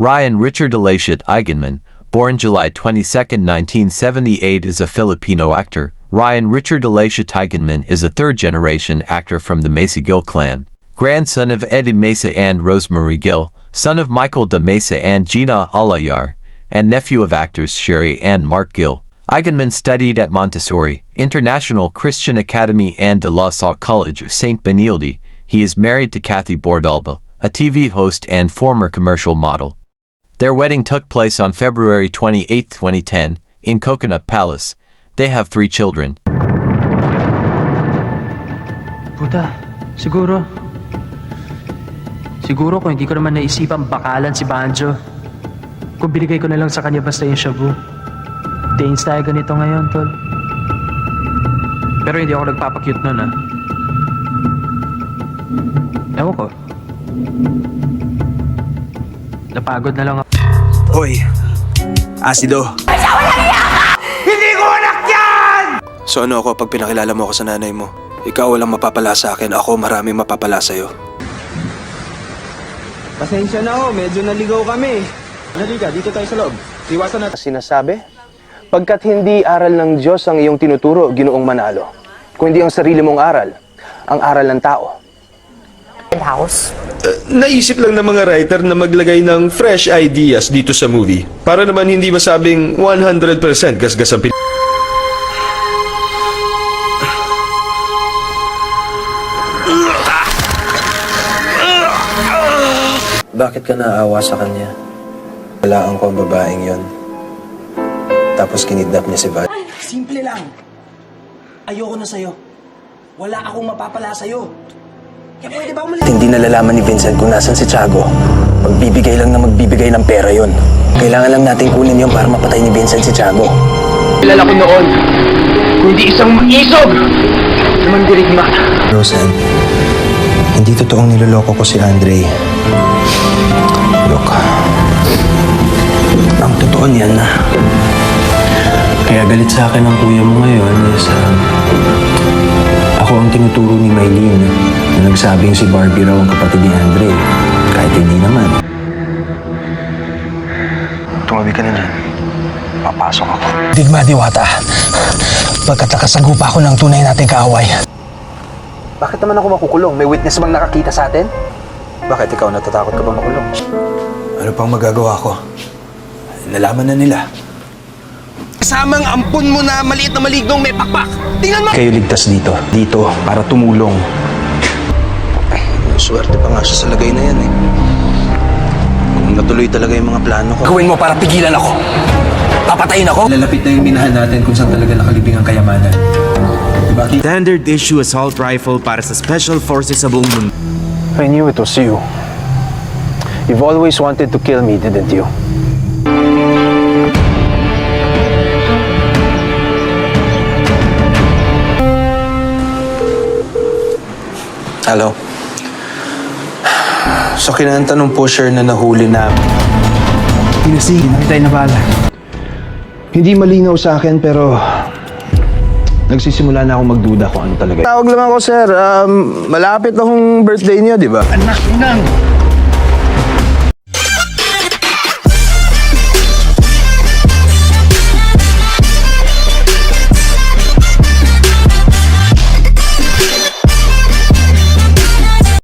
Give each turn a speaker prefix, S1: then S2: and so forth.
S1: Ryan Richard Elishat Eigenmann, born July 22, 1978, is a Filipino actor. Ryan Richard Elishat Eigenmann is a third-generation actor from the Mesa Gill clan, grandson of Eddie Mesa and Rosemary Gill, son of Michael de Mesa and Gina Alayar, and nephew of actors Sherry and Mark Gill. Eigenmann studied at Montessori International Christian Academy and De La Salle College of St. Benilde. He is married to Kathy Bordalba, a TV host and former commercial model. Their wedding took place on February 28, 2010, in Coconut Palace. They have 3 children.
S2: Puta, siguro kung hindi ko naman naisipang bakalan si Banjo, kung binigay ko na lang sa kanya basta yung shabu. Danes tayo ganito ngayon, tol. Pero hindi ako nagpapakyut nun, ha. Ewan ko. Napagod na lang ako.
S3: Hoy, asido.
S4: Hindi ko anak yan!
S3: So ano ako pag pinakilala mo ako sa nanay mo? Ikaw walang mapapala sa akin, ako maraming mapapala sa'yo.
S4: Pasensya na ho, medyo naligaw kami. Halika, dito tayo sa loob. Iwasan natin.
S5: Sinasabi, pagkat hindi aral ng Diyos ang iyong tinuturo, Ginoong Manalo, kundi ang sarili mong aral, ang aral ng tao.
S6: House.
S7: Naisip lang ng mga writer na maglagay ng fresh ideas dito sa movie para naman hindi masabing 100% gasgas ang
S3: Bakit ka naawa sa kanya? Walaan ko ang babaeng yon. Tapos kinidnap niya si Val.
S4: Simple lang. Ayoko na sa'yo. Wala akong mapapala sa'yo. Kaya pwede ba umalis?
S5: Hindi nalalaman ni Vincent kung nasan si Tiago. Magbibigay lang na magbibigay ng pera yon. Kailangan lang natin kunin yon para mapatay ni Vincent si Tiago. Kilala ko noon, kundi isang isog! Mandirigma.
S3: Roseanne, hindi totoong niloloko ko si Andre. Look, ang totoo niyan na kaya galit sa akin ang kuya mo ngayon is ako ang tinuturo ni Mylene na nagsabing si Barbie raw ang kapatid ni Andre kahit hindi naman.
S5: Tumabi ka na dyan. Papasok ako.
S8: Digma Diwata, pagkat nakasagupa ako ng tunay nating kaaway.
S5: Bakit naman ako makukulong? May witness bang nakakita sa atin?
S3: Bakit ikaw natatakot ka ba makulong? Ano pang magagawa ko? Nalaman na nila.
S4: Kasamang ampun mo na maliit na malignong may pakpak. Tingnan mo!
S5: Kayo ligtas dito. Dito, para tumulong.
S3: Swerte pa nga siya sa lagay na yan eh. Kung natuloy talaga yung mga plano ko.
S8: Gawin mo para pigilan ako. Papatayin ako.
S3: Lalapit na yung minahan natin kung saan talaga nakalibing ang kayamanan. Diba?
S9: Standard issue assault rifle para sa Special Forces sa buong mundo.
S5: I knew it was you. You've always wanted to kill me, didn't you?
S3: Hello? So kinanta nung pusher na nahuli na
S5: Pinasig, nakita na bala. Hindi malinaw sa akin pero nagsisimula na akong magduda kung ano talaga. Tawag lang ako, sir. Malapit akong birthday niyo, di ba?
S8: Anak nang